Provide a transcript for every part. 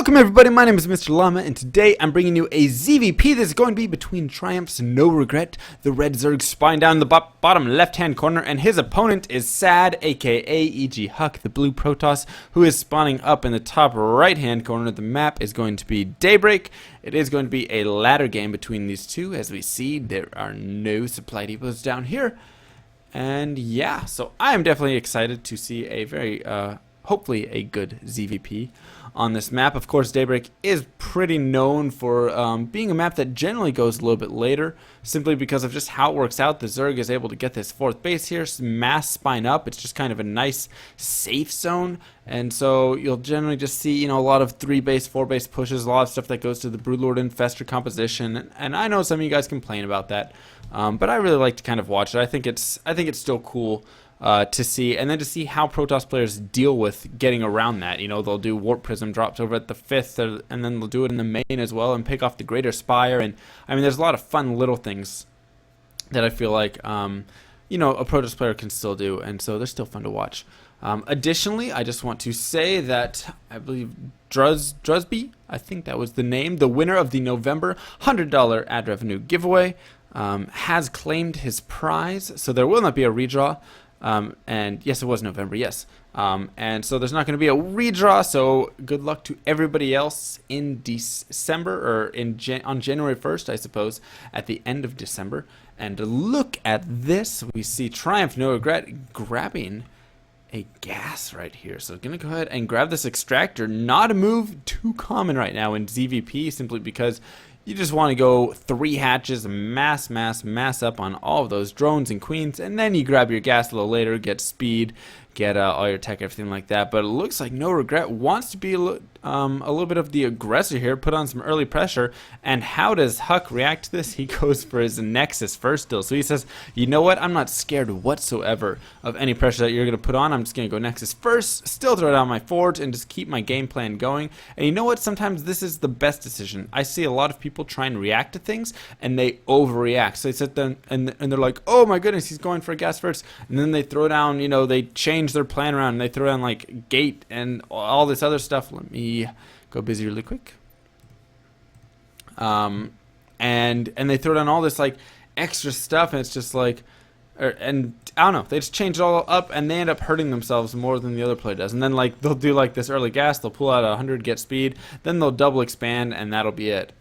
Welcome everybody, my name is Mr. Llama, and today I'm bringing you a ZVP that's going to be between Triumph's No Regret, the red Zerg spine down the bottom left-hand corner, and his opponent is Sad, aka E.G. Huck, the blue Protoss, who is spawning up in the top right-hand corner. The map is going to be Daybreak. It is going to be a ladder game between these two. As we see, there are no supply depots down here. And yeah, so I am definitely excited to see a very, hopefully a good ZVP on this map. Of course, Daybreak is pretty known for being a map that generally goes a little bit later, simply because of just how it works out. The Zerg is able to get this fourth base here, mass spine up. It's just kind of a nice safe zone, and so you'll generally just see, you know, a lot of 3-base, 4-base pushes, a lot of stuff that goes to the Broodlord Infestor composition. And I know some of you guys complain about that, but I really like to kind of watch it. I think it's still cool to see, and then to see how Protoss players deal with getting around that. You know, they'll do Warp Prism drops over at the 5th, and then they'll do it in the main as well and pick off the Greater Spire. And I mean, there's a lot of fun little things that I feel like, you know, a Protoss player can still do, and so they're still fun to watch. Additionally, I just want to say that I believe Drusby, I think that was the name, the winner of the November $100 ad revenue giveaway, has claimed his prize, so there will not be a redraw. And yes, it was November, yes. And so there's not going to be a redraw, so good luck to everybody else in December, or on January 1st, I suppose, at the end of December. And look at this. We see Triumph No Regret grabbing a gas right here. So going to go ahead and grab this extractor. Not a move too common right now in ZVP, simply because you just want to go 3 hatches, mass up on all of those drones and queens, and then you grab your gas a little later, get speed, get all your tech, everything like that. But it looks like No Regret wants to be a little bit of the aggressor here, put on some early pressure. And how does Huck react to this? He goes for his Nexus first still. So he says, you know what, I'm not scared whatsoever of any pressure that you're going to put on. I'm just going to go Nexus first, still throw down my Forge, and just keep my game plan going. And you know what, sometimes this is the best decision. I see a lot of people try and react to things, and they overreact. So they sit there and they're like, oh my goodness, he's going for a gas first. And then they throw down, you know, they change their plan around, and they throw down like gate and all this other stuff. Let me go busy really quick. And they throw down all this like extra stuff, and it's just like, and I don't know, they just change it all up, and they end up hurting themselves more than the other player does. And then like they'll do like this early gas, they'll pull out 100 get speed, then they'll double expand, and that'll be it.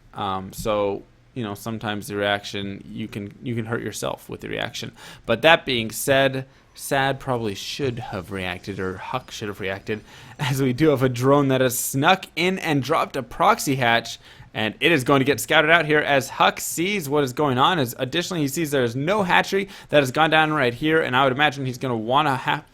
So you know, sometimes the reaction, you can hurt yourself with the reaction. But that being said, Sad probably should have reacted, or Huck should have reacted, as we do have a drone that has snuck in and dropped a proxy hatch, and it is going to get scouted out here as Huck sees what is going on. As additionally, he sees there is no hatchery that has gone down right here, and I would imagine he's going to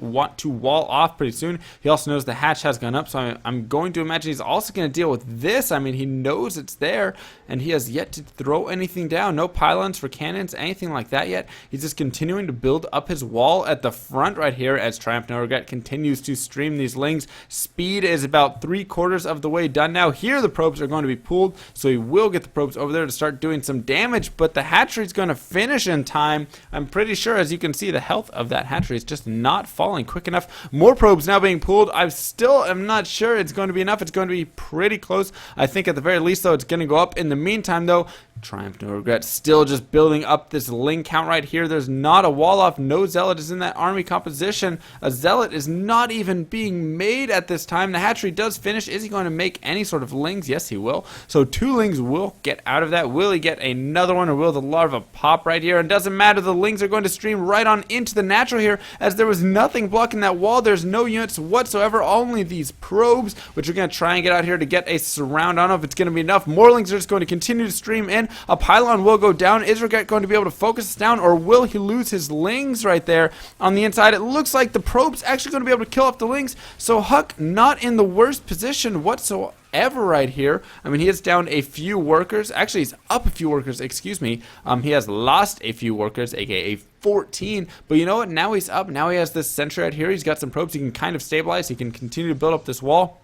want to wall off pretty soon. He also knows the hatch has gone up, so I'm going to imagine he's also going to deal with this. I mean, he knows it's there, and he has yet to throw anything down. No pylons for cannons, anything like that yet. He's just continuing to build up his wall at the front right here as Triumph No Regret continues to stream these lings. Speed is about 3/4 of the way done now. Here the probes are going to be pulled, so he will get the probes over there to start doing some damage, but the hatchery is going to finish in time. I'm pretty sure, as you can see, the health of that hatchery is just not falling quick enough. More probes now being pulled. I still am not sure it's going to be enough. It's going to be pretty close. I think at the very least, though, it's going to go up. In the meantime, though, Triumph No Regret still just building up this ling count right here. There's not a wall off. No zealot is in that army composition. A zealot is not even being made at this time. The hatchery does finish. Is he going to make any sort of lings? Yes, he will. So 2 lings will get out of that. Will he get another one, or will the larva pop right here? And doesn't matter. The lings are going to stream right on into the natural here, as there was nothing blocking that wall. There's no units whatsoever. Only these probes, which are going to try and get out here to get a surround. I don't know if it's going to be enough. More lings are just going to continue to stream in. A pylon will go down. Is Regret going to be able to focus this down, or will he lose his lings right there on the inside? It looks like the probe's actually going to be able to kill off the lings, so Huck not in the worst position whatsoever right here. I mean, he is down a few workers. Actually, he's up a few workers, excuse me. He has lost a few workers, aka 14, but you know what? Now he's up. Now he has this sentry right here. He's got some probes. He can kind of stabilize. He can continue to build up this wall.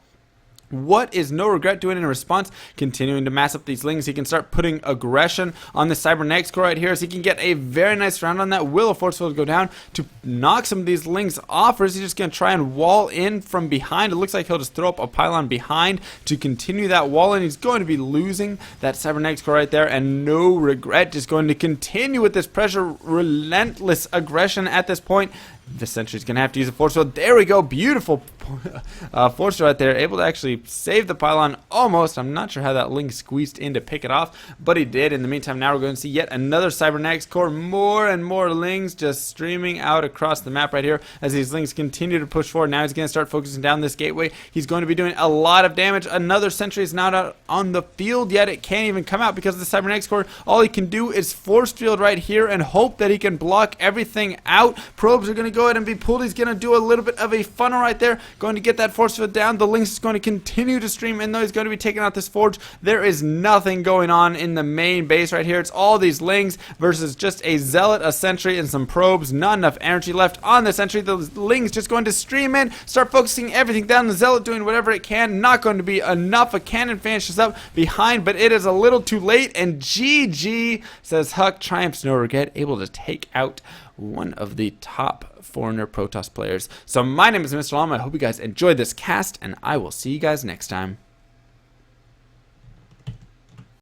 What is No Regret doing in response? Continuing to mass up these Lings. He can start putting aggression on the Cybernetics core right here, as he can get a very nice round on that. Will a Force Field go down to knock some of these Lings off, or is he just going to try and wall in from behind? It looks like he'll just throw up a pylon behind to continue that wall, and he's going to be losing that Cybernetics core right there, and No Regret just going to continue with this pressure, relentless aggression at this point. The Sentry's going to have to use a Force Field. There we go. Beautiful Force Field right there. Able to actually save the pylon almost. I'm not sure how that Ling squeezed in to pick it off, but he did. In the meantime, now we're going to see yet another Cybernetics core. More and more Lings just streaming out across the map right here as these Lings continue to push forward. Now he's going to start focusing down this gateway. He's going to be doing a lot of damage. Another Sentry is not out on the field yet. It can't even come out because of the Cybernetics core. All he can do is Force Field right here and hope that he can block everything out. Probes are going to go ahead and be pulled. He's going to do a little bit of a funnel right there, going to get that Force Field down. The Lynx is going to continue to stream, and though he's going to be taking out this Forge, there is nothing going on in the main base right here. It's all these Lings versus just a Zealot, a Sentry, and some probes. Not enough energy left on the Sentry. The Lings just going to stream in, start focusing everything down. The Zealot doing whatever it can. Not going to be enough. A cannon finishes up behind, but it is a little too late, and GG, says Huck. Triumphs No Regret, able to take out one of the top Foreigner Protoss players. So my name is MrLlama. I hope you guys enjoyed this cast, and I will see you guys next time.